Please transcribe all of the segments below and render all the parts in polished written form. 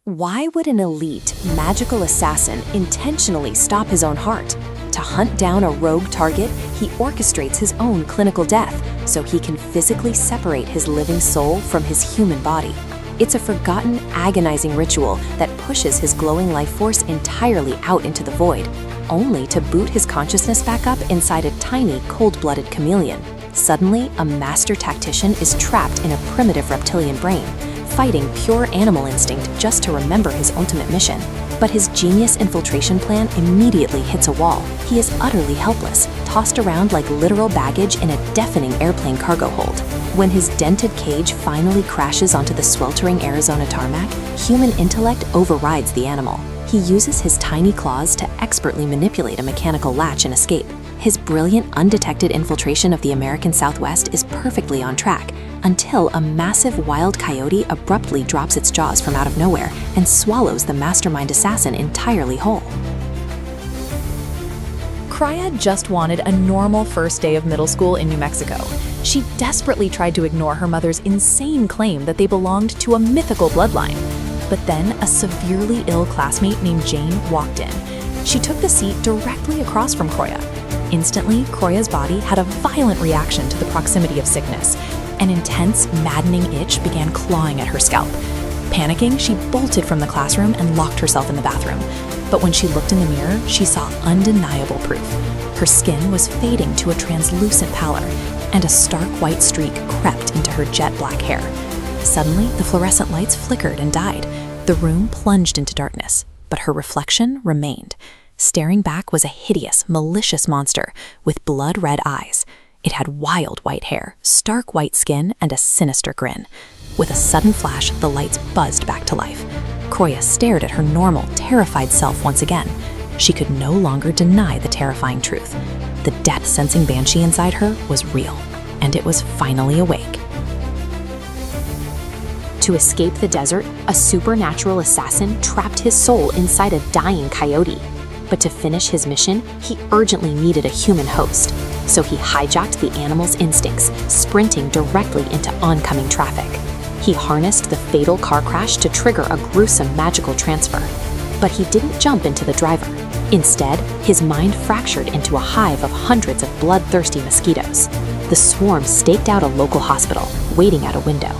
Why would an elite, magical assassin intentionally stop his own heart? To hunt down a rogue target, he orchestrates his own clinical death so he can physically separate his living soul from his human body. It's a forgotten, agonizing ritual that pushes his glowing life force entirely out into the void, only to boot his consciousness back up inside a tiny, cold-blooded chameleon. Suddenly, a master tactician is trapped in a primitive reptilian brain, fighting pure animal instinct just to remember his ultimate mission. But his genius infiltration plan immediately hits a wall. He is utterly helpless, tossed around like literal baggage in a deafening airplane cargo hold. When his dented cage finally crashes onto the sweltering Arizona tarmac, human intellect overrides the animal. He uses his tiny claws to expertly manipulate a mechanical latch and escape. His brilliant, undetected infiltration of the American Southwest is perfectly on track, until a massive wild coyote abruptly drops its jaws from out of nowhere and swallows the mastermind assassin entirely whole. Croya just wanted a normal first day of middle school in New Mexico. She desperately tried to ignore her mother's insane claim that they belonged to a mythical bloodline. But then a severely ill classmate named Jane walked in. She took the seat directly across from Croya. Instantly, Croya's body had a violent reaction to the proximity of sickness. An intense, maddening itch began clawing at her scalp. Panicking, she bolted from the classroom and locked herself in the bathroom. But when she looked in the mirror, she saw undeniable proof. Her skin was fading to a translucent pallor, and a stark white streak crept into her jet black hair. Suddenly, the fluorescent lights flickered and died. The room plunged into darkness, but her reflection remained. Staring back was a hideous, malicious monster with blood-red eyes. It had wild white hair, stark white skin, and a sinister grin. With a sudden flash, the lights buzzed back to life. Croya stared at her normal, terrified self once again. She could no longer deny the terrifying truth. The death-sensing banshee inside her was real, and it was finally awake. To escape the desert, a supernatural assassin trapped his soul inside a dying coyote. But to finish his mission, he urgently needed a human host. So he hijacked the animal's instincts, sprinting directly into oncoming traffic. He harnessed the fatal car crash to trigger a gruesome magical transfer. But he didn't jump into the driver. Instead, his mind fractured into a hive of hundreds of bloodthirsty mosquitoes. The swarm staked out a local hospital, waiting at a window.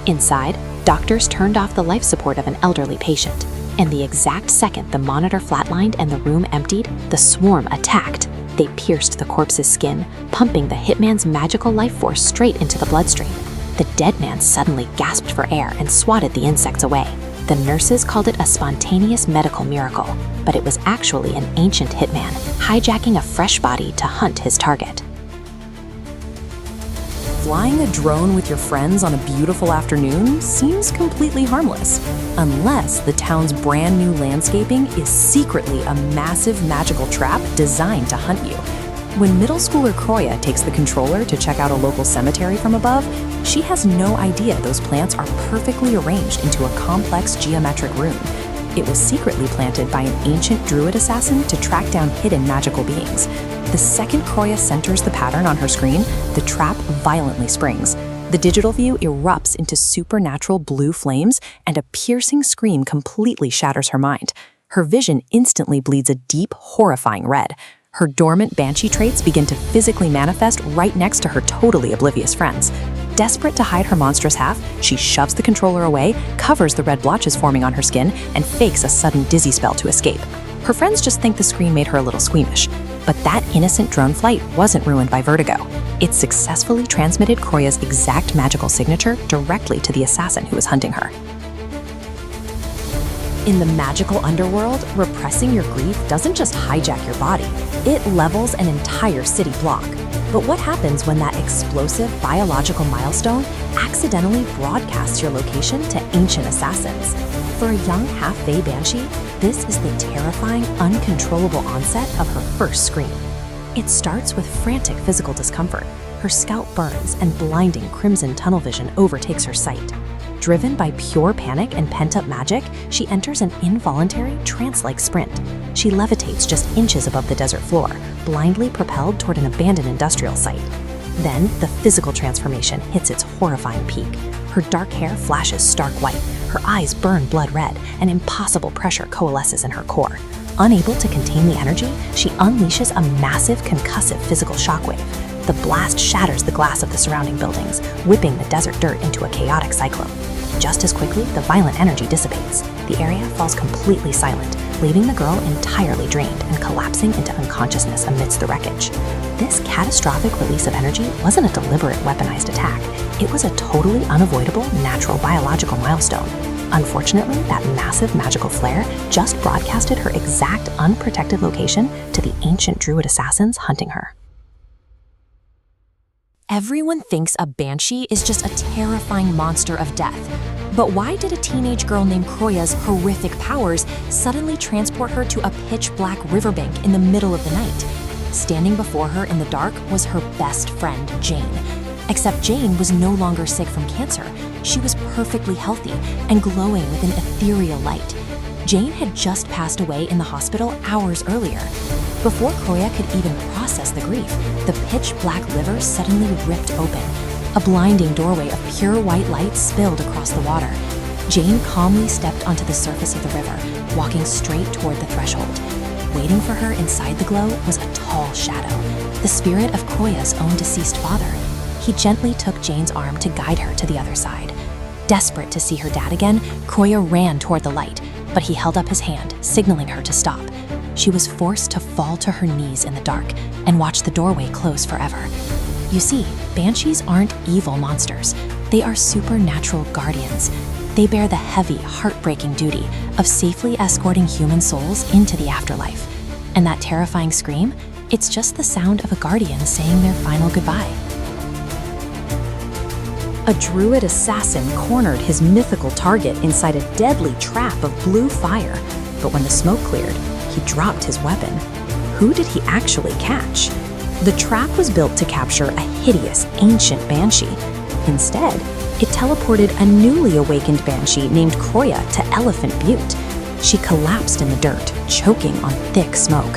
Inside, doctors turned off the life support of an elderly patient. And the exact second the monitor flatlined and the room emptied, the swarm attacked. They pierced the corpse's skin, pumping the hitman's magical life force straight into the bloodstream. The dead man suddenly gasped for air and swatted the insects away. The nurses called it a spontaneous medical miracle, but it was actually an ancient hitman hijacking a fresh body to hunt his target. Flying a drone with your friends on a beautiful afternoon seems completely harmless, unless the town's brand new landscaping is secretly a massive magical trap designed to hunt you. When middle schooler Croya takes the controller to check out a local cemetery from above, she has no idea those plants are perfectly arranged into a complex geometric rune. It was secretly planted by an ancient druid assassin to track down hidden magical beings. The second Croya centers the pattern on her screen, the trap violently springs. The digital view erupts into supernatural blue flames, and a piercing scream completely shatters her mind. Her vision instantly bleeds a deep, horrifying red. Her dormant banshee traits begin to physically manifest right next to her totally oblivious friends. Desperate to hide her monstrous half, she shoves the controller away, covers the red blotches forming on her skin, and fakes a sudden dizzy spell to escape. Her friends just think the screen made her a little squeamish. But that innocent drone flight wasn't ruined by vertigo. It successfully transmitted Croya's exact magical signature directly to the assassin who was hunting her. In the magical underworld, repressing your grief doesn't just hijack your body, it levels an entire city block. But what happens when that explosive biological milestone accidentally broadcasts your location to ancient assassins? For a young half-fae banshee, this is the terrifying, uncontrollable onset of her first scream. It starts with frantic physical discomfort. Her scalp burns and blinding crimson tunnel vision overtakes her sight. Driven by pure panic and pent-up magic, she enters an involuntary, trance-like sprint. She levitates just inches above the desert floor, blindly propelled toward an abandoned industrial site. Then, the physical transformation hits its horrifying peak. Her dark hair flashes stark white, her eyes burn blood red, and impossible pressure coalesces in her core. Unable to contain the energy, she unleashes a massive concussive physical shockwave. The blast shatters the glass of the surrounding buildings, whipping the desert dirt into a chaotic cyclone. Just as quickly, the violent energy dissipates. The area falls completely silent, leaving the girl entirely drained and collapsing into unconsciousness amidst the wreckage. This catastrophic release of energy wasn't a deliberate weaponized attack. It was a totally unavoidable natural biological milestone. Unfortunately, that massive magical flare just broadcasted her exact unprotected location to the ancient druid assassins hunting her. Everyone thinks a banshee is just a terrifying monster of death. But why did a teenage girl named Kroya's horrific powers suddenly transport her to a pitch-black riverbank in the middle of the night? Standing before her in the dark was her best friend, Jane. Except Jane was no longer sick from cancer. She was perfectly healthy and glowing with an ethereal light. Jane had just passed away in the hospital hours earlier. Before Kroya could even process the grief, the pitch-black liver suddenly ripped open. A blinding doorway of pure white light spilled across the water. Jane calmly stepped onto the surface of the river, walking straight toward the threshold. Waiting for her inside the glow was a tall shadow, the spirit of Kroya's own deceased father. He gently took Jane's arm to guide her to the other side. Desperate to see her dad again, Kroya ran toward the light, but he held up his hand, signaling her to stop. She was forced to fall to her knees in the dark and watch the doorway close forever. You see, banshees aren't evil monsters. They are supernatural guardians. They bear the heavy, heartbreaking duty of safely escorting human souls into the afterlife. And that terrifying scream, it's just the sound of a guardian saying their final goodbye. A druid assassin cornered his mythical target inside a deadly trap of blue fire, but when the smoke cleared, he dropped his weapon. Who did he actually catch? The trap was built to capture a hideous, ancient banshee. Instead, it teleported a newly awakened banshee named Kroya to Elephant Butte. She collapsed in the dirt, choking on thick smoke.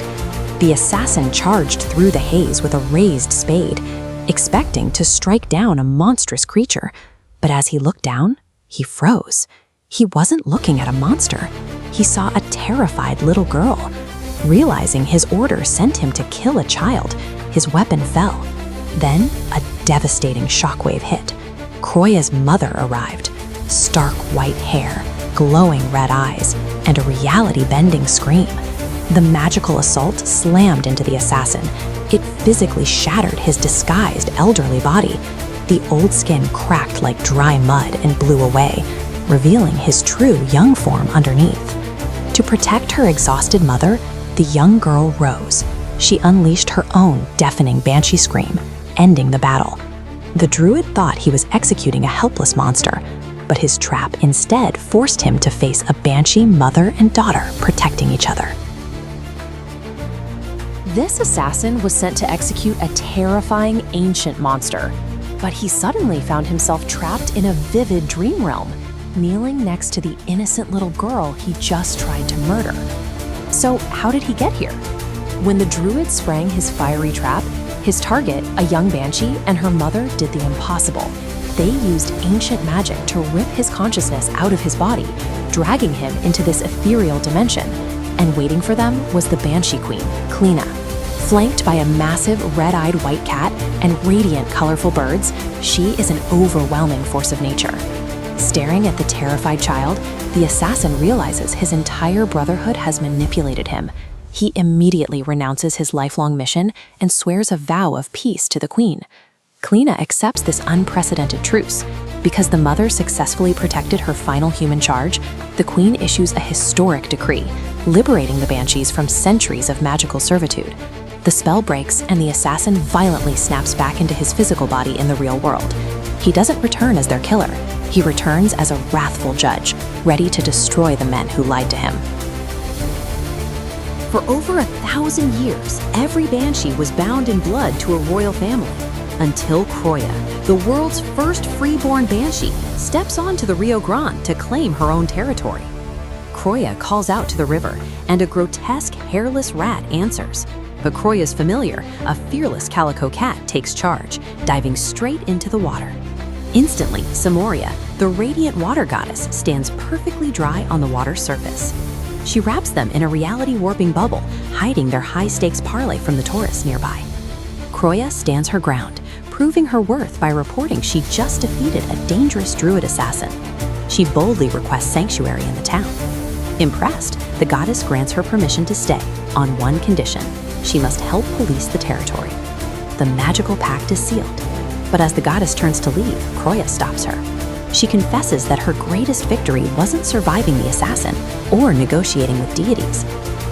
The assassin charged through the haze with a raised spade, expecting to strike down a monstrous creature. But as he looked down, he froze. He wasn't looking at a monster. He saw a terrified little girl. Realizing his order sent him to kill a child, his weapon fell. Then, a devastating shockwave hit. Kroya's mother arrived. Stark white hair, glowing red eyes, and a reality-bending scream. The magical assault slammed into the assassin. It physically shattered his disguised elderly body. The old skin cracked like dry mud and blew away, revealing his true young form underneath. To protect her exhausted mother, the young girl rose. She unleashed her own deafening banshee scream, ending the battle. The druid thought he was executing a helpless monster, but his trap instead forced him to face a banshee mother and daughter protecting each other. This assassin was sent to execute a terrifying ancient monster, but he suddenly found himself trapped in a vivid dream realm, kneeling next to the innocent little girl he just tried to murder. So how did he get here? When the druid sprang his fiery trap, his target, a young banshee, and her mother did the impossible. They used ancient magic to rip his consciousness out of his body, dragging him into this ethereal dimension. And waiting for them was the Banshee Queen, Kleena. Flanked by a massive red-eyed white cat and radiant colorful birds, she is an overwhelming force of nature. Staring at the terrified child, the assassin realizes his entire brotherhood has manipulated him. He immediately renounces his lifelong mission and swears a vow of peace to the queen. Kleena accepts this unprecedented truce. Because the mother successfully protected her final human charge, the queen issues a historic decree, liberating the banshees from centuries of magical servitude. The spell breaks and the assassin violently snaps back into his physical body in the real world. He doesn't return as their killer. He returns as a wrathful judge, ready to destroy the men who lied to him. For over 1,000 years, every banshee was bound in blood to a royal family, until Kroya, the world's first freeborn banshee, steps onto the Rio Grande to claim her own territory. Kroya calls out to the river, and a grotesque, hairless rat answers. But Kroya's familiar, a fearless calico cat, takes charge, diving straight into the water. Instantly, Samoria, the radiant water goddess, stands perfectly dry on the water's surface. She wraps them in a reality-warping bubble, hiding their high-stakes parlay from the tourists nearby. Croya stands her ground, proving her worth by reporting she just defeated a dangerous druid assassin. She boldly requests sanctuary in the town. Impressed, the goddess grants her permission to stay, on one condition: she must help police the territory. The magical pact is sealed. But as the goddess turns to leave, Croya stops her. She confesses that her greatest victory wasn't surviving the assassin or negotiating with deities.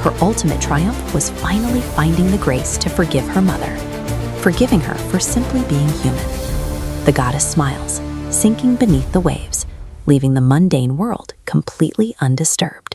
Her ultimate triumph was finally finding the grace to forgive her mother, forgiving her for simply being human. The goddess smiles, sinking beneath the waves, leaving the mundane world completely undisturbed.